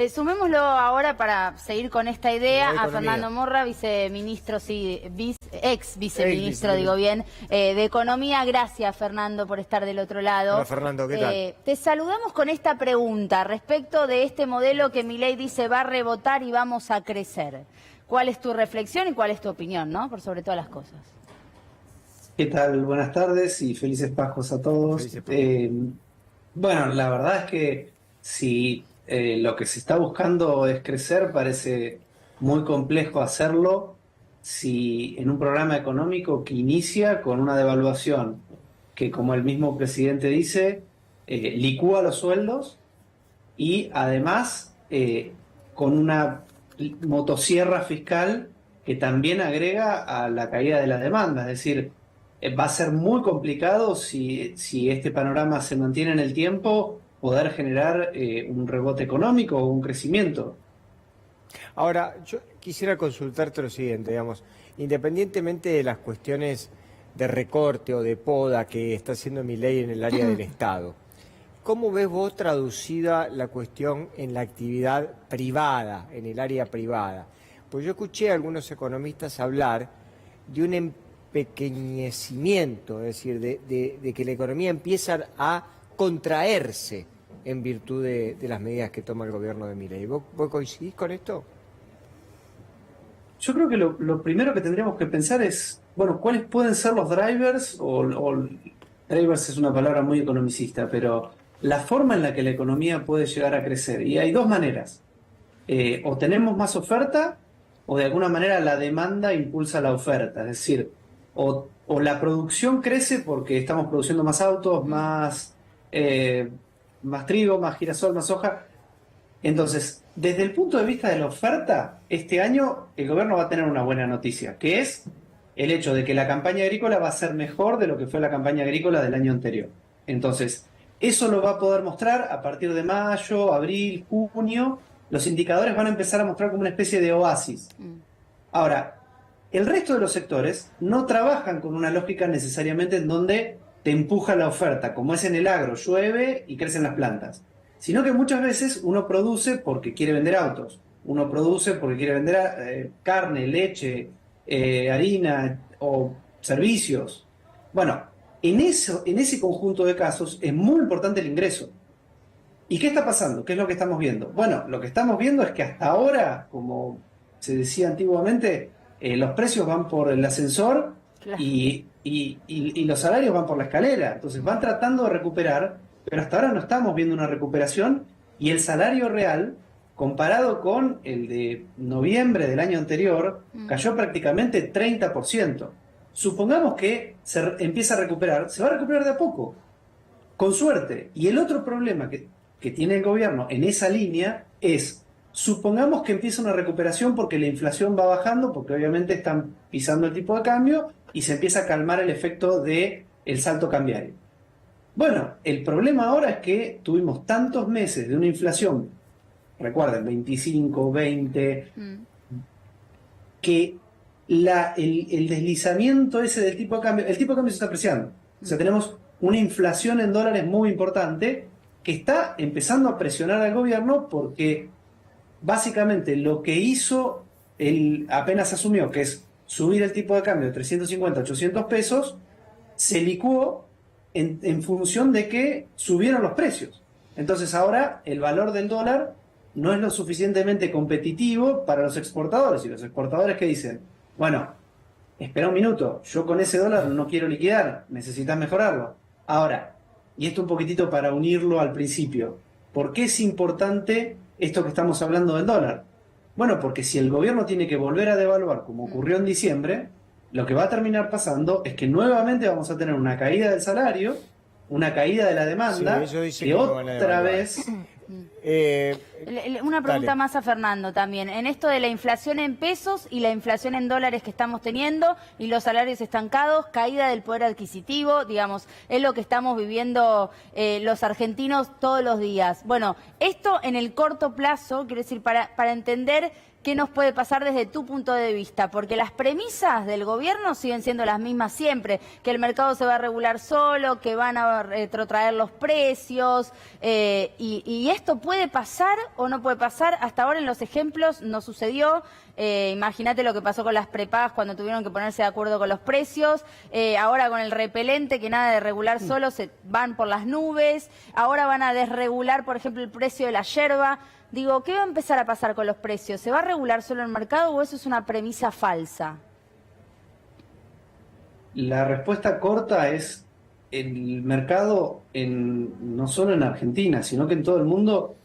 Sumémoslo ahora para seguir con esta idea a Fernando Morra, viceministro, ex viceministro, digo bien, de Economía. Gracias, Fernando, por estar del otro lado. Hola, Fernando, ¿qué tal? Te saludamos con esta pregunta respecto de este modelo que Milei dice va a rebotar y vamos a crecer. ¿Cuál es tu reflexión y cuál es tu opinión, no? Por sobre todas las cosas. ¿Qué tal? Buenas tardes y felices Pascuas a todos. Bueno, la verdad es que si lo que se está buscando es crecer, parece muy complejo hacerlo si en un programa económico que inicia con una devaluación que, como el mismo presidente dice, licúa los sueldos y además con una motosierra fiscal que también agrega a la caída de la demanda. Es decir, va a ser muy complicado si este panorama se mantiene en el tiempo poder generar un rebote económico o un crecimiento. Ahora, yo quisiera consultarte lo siguiente, digamos, independientemente de las cuestiones de recorte o de poda que está haciendo Milei en el área del Estado, ¿cómo ves vos traducida la cuestión en la actividad privada, en el área privada? Pues yo escuché a algunos economistas hablar de un empequeñecimiento, es decir, de que la economía empieza a contraerse en virtud de las medidas que toma el gobierno de Milei. ¿Vos coincidís con esto? Yo creo que lo primero que tendríamos que pensar es, bueno, ¿cuáles pueden ser los drivers? Drivers es una palabra muy economicista, pero la forma en la que la economía puede llegar a crecer. Y hay dos maneras. O tenemos más oferta, o de alguna manera la demanda impulsa la oferta. Es decir, o la producción crece porque estamos produciendo más autos, más trigo, más girasol, más soja. Entonces, desde el punto de vista de la oferta, este año el gobierno va a tener una buena noticia, que es el hecho de que la campaña agrícola va a ser mejor de lo que fue la campaña agrícola del año anterior. Entonces, eso lo va a poder mostrar a partir de mayo, abril, junio. Los indicadores van a empezar a mostrar como una especie de oasis. Ahora, el resto de los sectores no trabajan con una lógica necesariamente en donde te empuja la oferta, como es en el agro, llueve y crecen las plantas, sino que muchas veces uno produce porque quiere vender autos, uno produce porque quiere vender carne, leche, harina o servicios. Bueno, en ese conjunto de casos es muy importante el ingreso. ¿Y qué está pasando? ¿Qué es lo que estamos viendo? Bueno, lo que estamos viendo es que hasta ahora, como se decía antiguamente, los precios van por el ascensor y los salarios van por la escalera. Entonces van tratando de recuperar, pero hasta ahora no estamos viendo una recuperación y el salario real, comparado con el de noviembre del año anterior, cayó prácticamente 30%. Supongamos que se empieza a recuperar, se va a recuperar de a poco, con suerte. Y el otro problema que tiene el gobierno en esa línea es, supongamos que empieza una recuperación porque la inflación va bajando, porque obviamente están pisando el tipo de cambio y se empieza a calmar el efecto del salto cambiario. Bueno, el problema ahora es que tuvimos tantos meses de una inflación, recuerden, 25, 20, que el deslizamiento ese del tipo de cambio, el tipo de cambio se está apreciando. O sea, tenemos una inflación en dólares muy importante que está empezando a presionar al gobierno porque básicamente lo que hizo, él apenas asumió, que es subir el tipo de cambio de 350 a 800 pesos, se licuó en función de que subieron los precios. Entonces ahora el valor del dólar no es lo suficientemente competitivo para los exportadores. Y los exportadores que dicen, bueno, espera un minuto, yo con ese dólar no quiero liquidar, necesitas mejorarlo. Ahora, y esto un poquitito para unirlo al principio, ¿por qué es importante esto que estamos hablando del dólar? Bueno, porque si el gobierno tiene que volver a devaluar, como ocurrió en diciembre, lo que va a terminar pasando es que nuevamente vamos a tener una caída del salario, una caída de la demanda, que otra vez... Una pregunta más a Fernando también. En esto de la inflación en pesos y la inflación en dólares que estamos teniendo y los salarios estancados, caída del poder adquisitivo, digamos, es lo que estamos viviendo los argentinos todos los días. Bueno, esto en el corto plazo, quiero decir, para entender qué nos puede pasar desde tu punto de vista, porque las premisas del gobierno siguen siendo las mismas siempre, que el mercado se va a regular solo, que van a retrotraer los precios, y esto puede pasar o no puede pasar. Hasta ahora en los ejemplos no sucedió. Imagínate lo que pasó con las prepagas cuando tuvieron que ponerse de acuerdo con los precios. Ahora con el repelente, que nada de regular solo, se van por las nubes. Ahora van a desregular, por ejemplo, el precio de la yerba. Digo, ¿qué va a empezar a pasar con los precios? ¿Se va a regular solo el mercado o eso es una premisa falsa? La respuesta corta es: el mercado, no solo en Argentina, sino que en todo el mundo,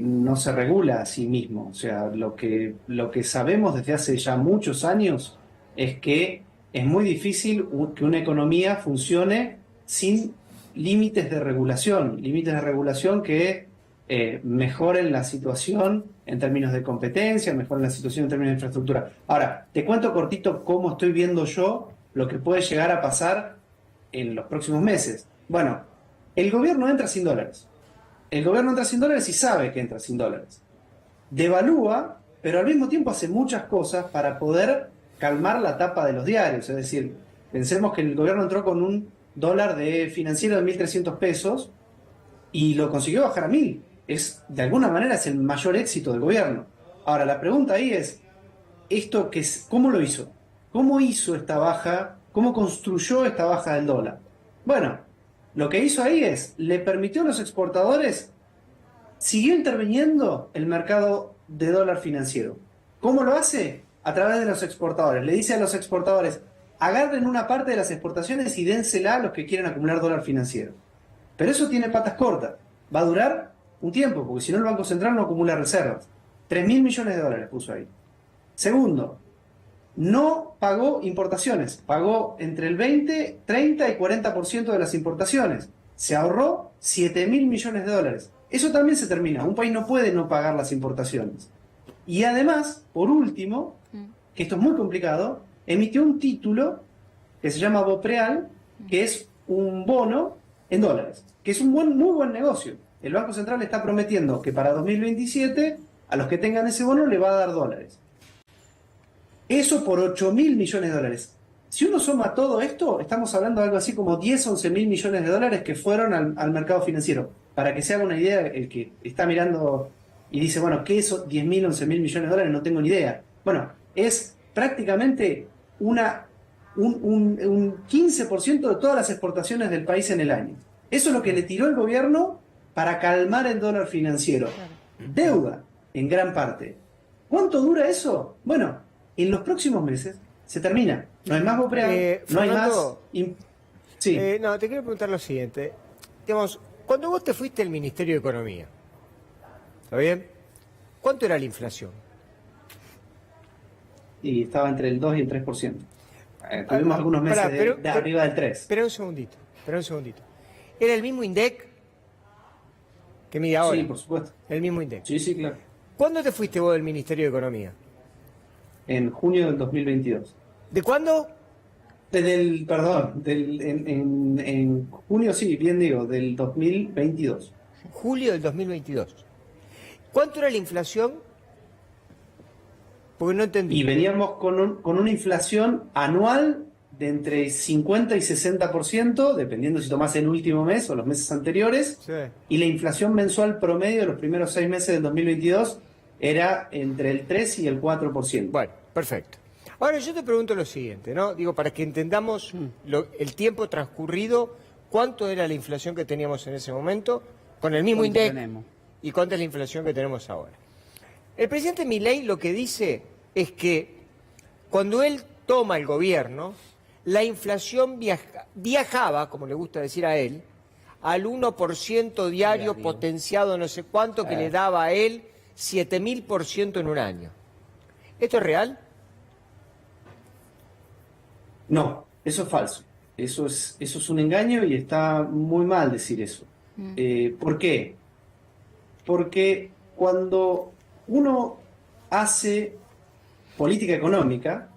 no se regula a sí mismo. O sea, lo que sabemos desde hace ya muchos años es que es muy difícil que una economía funcione sin límites de regulación que mejoren la situación en términos de competencia, mejoren la situación en términos de infraestructura. Ahora, te cuento cortito cómo estoy viendo yo lo que puede llegar a pasar en los próximos meses. Bueno, el gobierno entra sin dólares. El gobierno entra sin dólares y sabe que entra sin dólares. Devalúa, pero al mismo tiempo hace muchas cosas para poder calmar la tapa de los diarios. Es decir, pensemos que el gobierno entró con un dólar de financiero de 1.300 pesos y lo consiguió bajar a 1.000. De alguna manera es el mayor éxito del gobierno. Ahora, la pregunta ahí es, ¿cómo lo hizo? ¿Cómo hizo esta baja? ¿Cómo construyó esta baja del dólar? Bueno, lo que hizo ahí le permitió a los exportadores, siguió interviniendo el mercado de dólar financiero. ¿Cómo lo hace? A través de los exportadores. Le dice a los exportadores, agarren una parte de las exportaciones y dénsela a los que quieren acumular dólar financiero. Pero eso tiene patas cortas. Va a durar un tiempo, porque si no el Banco Central no acumula reservas. 3.000 millones de dólares puso ahí. Segundo, no pagó importaciones, pagó entre el 20, 30 y 40% de las importaciones. Se ahorró 7.000 millones de dólares. Eso también se termina. Un país no puede no pagar las importaciones. Y además, por último, que esto es muy complicado, emitió un título que se llama BOPREAL, que es un bono en dólares, que es un muy buen negocio. El Banco Central está prometiendo que para 2027 a los que tengan ese bono le va a dar dólares. Eso por 8.000 millones de dólares. Si uno suma todo esto, estamos hablando de algo así como 10, 11.000 millones de dólares que fueron al mercado financiero. Para que se haga una idea, el que está mirando y dice, bueno, ¿qué es 10.000, 11.000 millones de dólares? No tengo ni idea. Bueno, es prácticamente un 15% de todas las exportaciones del país en el año. Eso es lo que le tiró el gobierno para calmar el dólar financiero. Deuda, en gran parte. ¿Cuánto dura eso? Bueno, en los próximos meses se termina. No hay más BOPREAL, no hay más... Sí. No, te quiero preguntar lo siguiente. Digamos, cuando vos te fuiste al Ministerio de Economía, ¿está bien? ¿Cuánto era la inflación? Y estaba entre el 2 y el 3%. Tuvimos algunos meses de arriba del 3. Espera un segundito. ¿Era el mismo INDEC que mide ahora? Sí, por supuesto. El mismo INDEC. Sí, claro. ¿Cuándo te fuiste vos del Ministerio de Economía? En junio del 2022. ¿De cuándo? En junio, sí, bien digo, del 2022. Julio del 2022. ¿Cuánto era la inflación? Porque no entendí. Y veníamos con una inflación anual de entre 50 y 60%, dependiendo si tomás el último mes o los meses anteriores. Sí. Y la inflación mensual promedio de los primeros 6 meses del 2022 era entre el 3 y el 4%. Bueno, perfecto. Ahora yo te pregunto lo siguiente, ¿no? Digo, para que entendamos el tiempo transcurrido, ¿cuánto era la inflación que teníamos en ese momento con el mismo INDEC y cuánto es la inflación que tenemos ahora? El presidente Milei lo que dice es que cuando él toma el gobierno, la inflación viajaba, como le gusta decir a él, al 1% diario potenciado no sé cuánto, que le daba a él 7.000% en un año. ¿Esto es real? No, eso es falso. Eso es un engaño y está muy mal decir eso. ¿Por qué? Porque cuando uno hace política económica,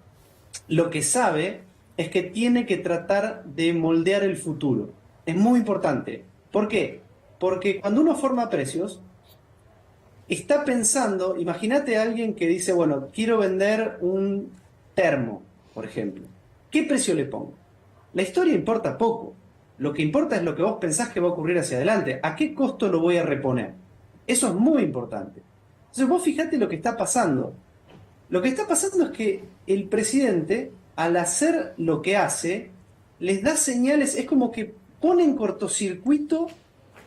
lo que sabe es que tiene que tratar de moldear el futuro. Es muy importante. ¿Por qué? Porque cuando uno forma precios, está pensando, imagínate a alguien que dice, bueno, quiero vender un termo, por ejemplo. ¿Qué precio le pongo? La historia importa poco. Lo que importa es lo que vos pensás que va a ocurrir hacia adelante. ¿A qué costo lo voy a reponer? Eso es muy importante. Entonces vos fijate lo que está pasando. Lo que está pasando es que el presidente, al hacer lo que hace, les da señales, es como que pone en cortocircuito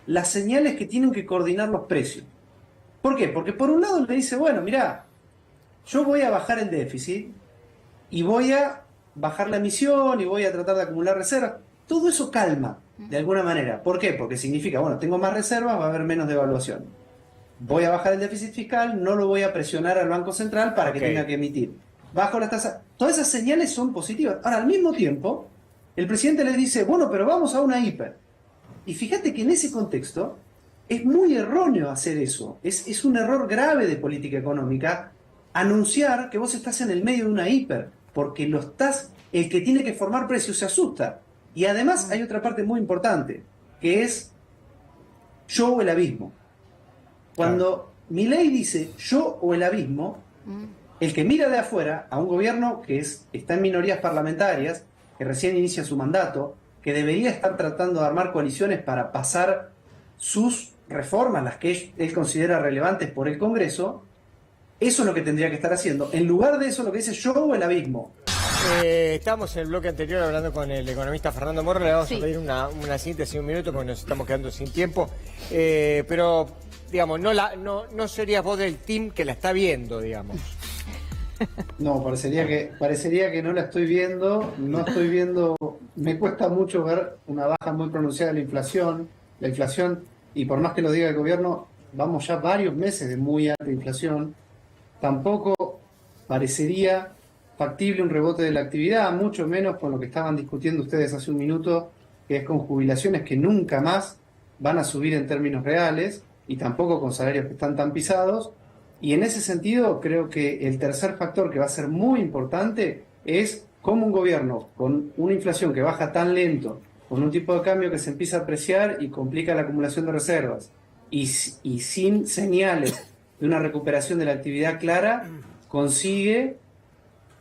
las señales que tienen que coordinar los precios. ¿Por qué? Porque por un lado le dice, bueno, mirá, yo voy a bajar el déficit y voy a bajar la emisión y voy a tratar de acumular reservas. Todo eso calma, de alguna manera. ¿Por qué? Porque significa, bueno, tengo más reservas, va a haber menos devaluación. Voy a bajar el déficit fiscal, no lo voy a presionar al Banco Central para que tenga que emitir. Bajo la tasa. Todas esas señales son positivas. Ahora, al mismo tiempo, el presidente les dice, bueno, pero vamos a una hiper. Y fíjate que en ese contexto es muy erróneo hacer eso. Es un error grave de política económica anunciar que vos estás en el medio de una hiper, porque el que tiene que formar precios se asusta. Y además hay otra parte muy importante, que es yo o el abismo. Cuando Milei dice yo o el abismo, el que mira de afuera a un gobierno que está en minorías parlamentarias, que recién inicia su mandato, que debería estar tratando de armar coaliciones para pasar sus reformas, las que él considera relevantes por el Congreso, eso es lo que tendría que estar haciendo. En lugar de eso, lo que dice yo o el abismo. Estábamos en el bloque anterior hablando con el economista Fernando Morro, le vamos a pedir una síntesis, un minuto, porque nos estamos quedando sin tiempo, pero digamos, no serías vos del team que la está viendo, digamos. No, parecería que no la estoy viendo, me cuesta mucho ver una baja muy pronunciada de la inflación, y por más que lo diga el gobierno, vamos ya varios meses de muy alta inflación, tampoco parecería factible un rebote de la actividad, mucho menos con lo que estaban discutiendo ustedes hace un minuto, que es con jubilaciones que nunca más van a subir en términos reales, y tampoco con salarios que están tan pisados. Y en ese sentido creo que el tercer factor que va a ser muy importante es cómo un gobierno con una inflación que baja tan lento, con un tipo de cambio que se empieza a apreciar y complica la acumulación de reservas, y sin señales de una recuperación de la actividad clara, consigue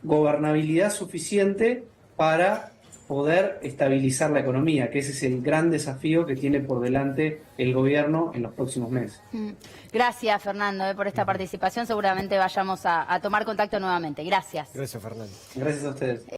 gobernabilidad suficiente para poder estabilizar la economía, que ese es el gran desafío que tiene por delante el gobierno en los próximos meses. Gracias, Fernando, por esta participación. Seguramente vayamos a tomar contacto nuevamente. Gracias. Gracias, Fernando. Gracias a ustedes.